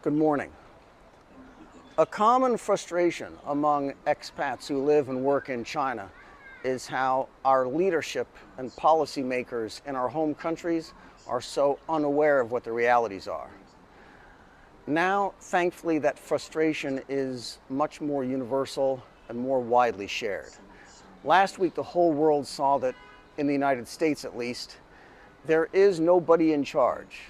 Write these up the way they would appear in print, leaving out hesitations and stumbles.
Good morning. A common frustration among expats who live and work in China is how our leadership and policymakers in our home countries are so unaware of what the realities are. Now, thankfully, that frustration is much more universal and more widely shared. Last week, the whole world saw that, in the United States at least, there is nobody in charge.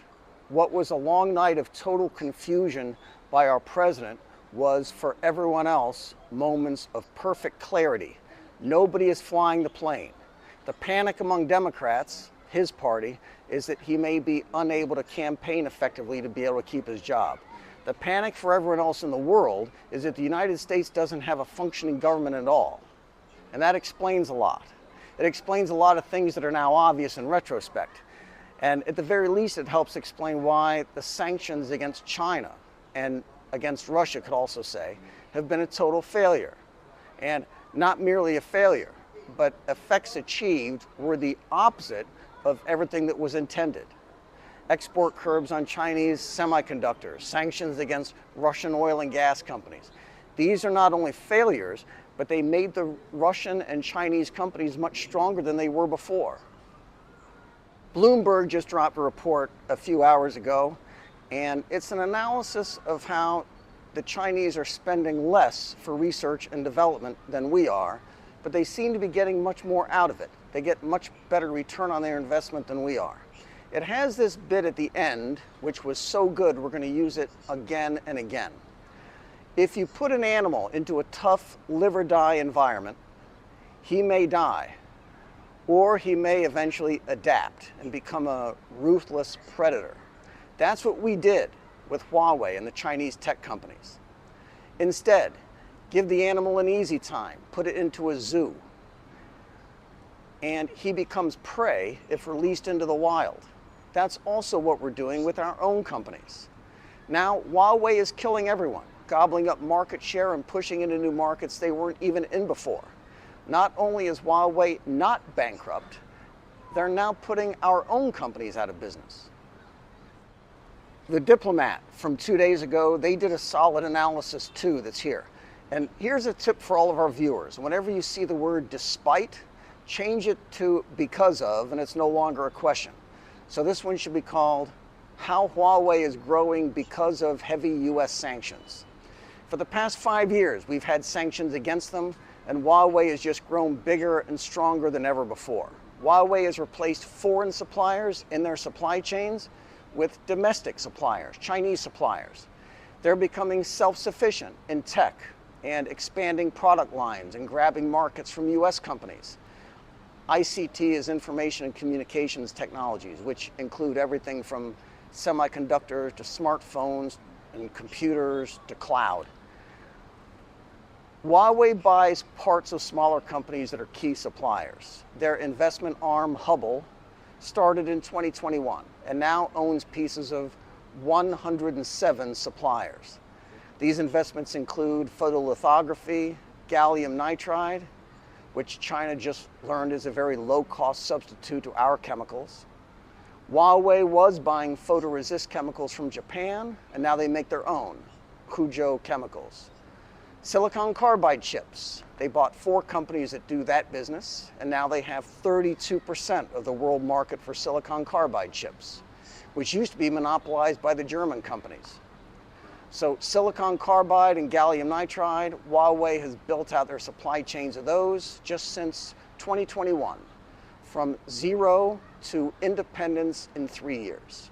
What was a long night of total confusion by our president was, for everyone else, moments of perfect clarity. Nobody is flying the plane. The panic among Democrats, his party, is that he may be unable to campaign effectively to be able to keep his job. The panic for everyone else in the world is that the United States doesn't have a functioning government at all. And that explains a lot. It explains a lot of things that are now obvious in retrospect. And at the very least, it helps explain why the sanctions against China and against Russia, could also say, have been a total failure. And not merely a failure, but effects achieved were the opposite of everything that was intended. Export curbs on Chinese semiconductors, sanctions against Russian oil and gas companies. These are not only failures, but they made the Russian and Chinese companies much stronger than they were before. Bloomberg just dropped a report a few hours ago, and it's an analysis of how the Chinese are spending less for research and development than we are, but they seem to be getting much more out of it. They get much better return on their investment than we are. It has this bit at the end, which was so good, we're going to use it again and again. If you put an animal into a tough live or die environment, he may die, or he may eventually adapt and become a ruthless predator. That's what we did with Huawei and the Chinese tech companies. Instead, give the animal an easy time, put it into a zoo, and he becomes prey if released into the wild. That's also what we're doing with our own companies. Now, Huawei is killing everyone, gobbling up market share and pushing into new markets they weren't even in before. Not only is Huawei not bankrupt, they're now putting our own companies out of business. The Diplomat from 2 days ago, they did a solid analysis too that's here. And here's a tip for all of our viewers. Whenever you see the word despite, change it to because of, and it's no longer a question. So this one should be called How Huawei is Growing Because of Heavy US Sanctions. For the past 5 years, we've had sanctions against them, and Huawei has just grown bigger and stronger than ever before. Huawei has replaced foreign suppliers in their supply chains with domestic suppliers, Chinese suppliers. They're becoming self-sufficient in tech and expanding product lines and grabbing markets from US companies. ICT is information and communications technologies, which include everything from semiconductors to smartphones and computers to cloud. Huawei buys parts of smaller companies that are key suppliers. Their investment arm, Huawei, started in 2021 and now owns pieces of 107 suppliers. These investments include photolithography, gallium nitride, which China just learned is a very low-cost substitute to our chemicals. Huawei was buying photoresist chemicals from Japan, and now they make their own, Huzhou Chemicals. Silicon carbide chips. They bought 4 companies that do that business, and now they have 32% of the world market for silicon carbide chips, which used to be monopolized by the German companies. So silicon carbide and gallium nitride, Huawei has built out their supply chains of those just since 2021, from zero to independence in 3 years.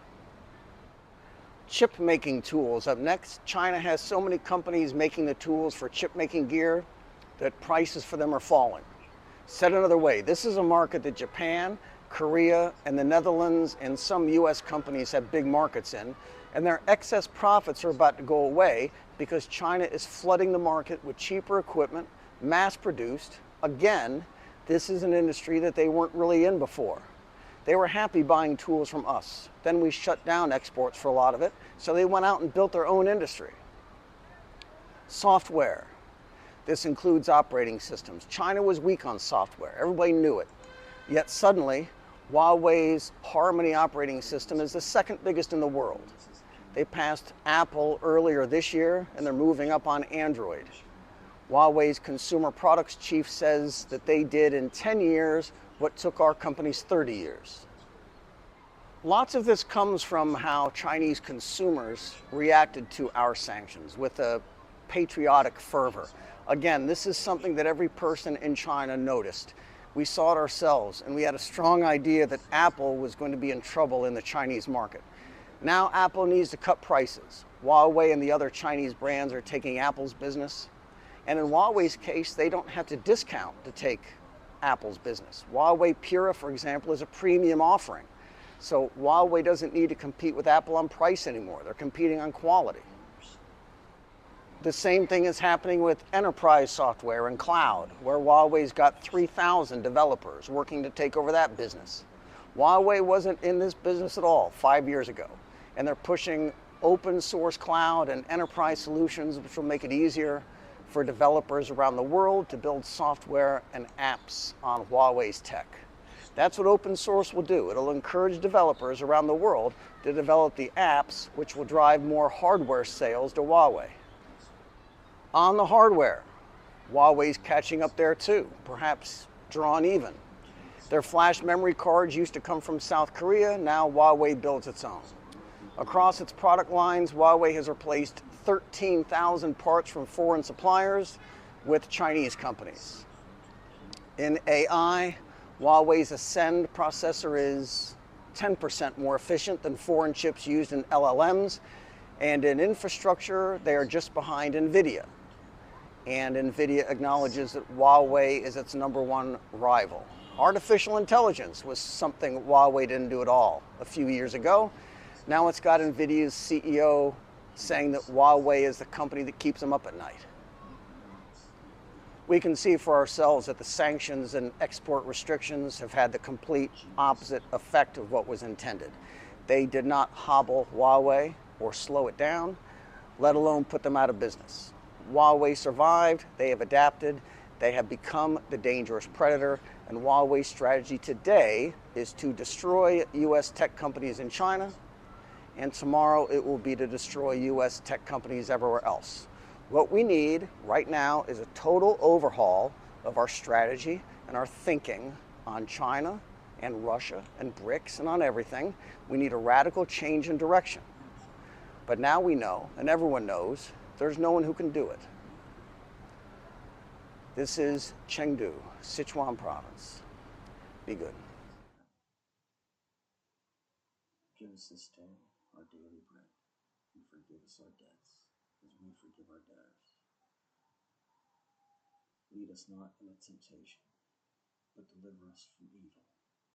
Chip making tools up next. China has so many companies making the tools for chip making gear that prices for them are falling. Said another way, this is a market that Japan, Korea, and the Netherlands and some US companies have big markets in, and their excess profits are about to go away because China is flooding the market with cheaper equipment, mass produced. Again, this is an industry that they weren't really in before. They were happy buying tools from us. Then we shut down exports for a lot of it, so they went out and built their own industry. Software. This includes operating systems. China was weak on software. Everybody knew it. Yet suddenly, Huawei's Harmony operating system is the second biggest in the world. They passed Apple earlier this year, and they're moving up on Android. Huawei's consumer products chief says that they did in 10 years what took our companies 30 years. Lots of this comes from how Chinese consumers reacted to our sanctions with a patriotic fervor. Again, this is something that every person in China noticed. We saw it ourselves, and we had a strong idea that Apple was going to be in trouble in the Chinese market. Now Apple needs to cut prices. Huawei and the other Chinese brands are taking Apple's business. And in Huawei's case, they don't have to discount to take Apple's business. Huawei Pura, for example, is a premium offering. So Huawei doesn't need to compete with Apple on price anymore. They're competing on quality. The same thing is happening with enterprise software and cloud, where Huawei's got 3,000 developers working to take over that business. Huawei wasn't in this business at all 5 years ago, and they're pushing open source cloud and enterprise solutions, which will make it easier for developers around the world to build software and apps on Huawei's tech. That's what open source will do. It'll encourage developers around the world to develop the apps which will drive more hardware sales to Huawei. On the hardware, Huawei's catching up there too, perhaps drawn even. Their flash memory cards used to come from South Korea, now Huawei builds its own. Across its product lines, Huawei has replaced 13,000 parts from foreign suppliers with Chinese companies. In AI, Huawei's Ascend processor is 10% more efficient than foreign chips used in LLMs, and in infrastructure, they are just behind NVIDIA. And NVIDIA acknowledges that Huawei is its #1 rival. Artificial intelligence was something Huawei didn't do at all a few years ago. Now it's got NVIDIA's CEO saying that Huawei is the company that keeps them up at night. We can see for ourselves that the sanctions and export restrictions have had the complete opposite effect of what was intended. They did not hobble Huawei or slow it down, let alone put them out of business. Huawei survived, they have adapted, they have become the dangerous predator, and Huawei's strategy today is to destroy US tech companies in China, and tomorrow it will be to destroy US tech companies everywhere else. What we need right now is a total overhaul of our strategy and our thinking on China and Russia and BRICS and on everything. We need a radical change in direction. But now we know, and everyone knows, there's no one who can do it. This is Chengdu, Sichuan province. Be good. Give us this day our daily bread, and forgive us our debts, as we forgive our debtors. Lead us not into temptation, but deliver us from evil.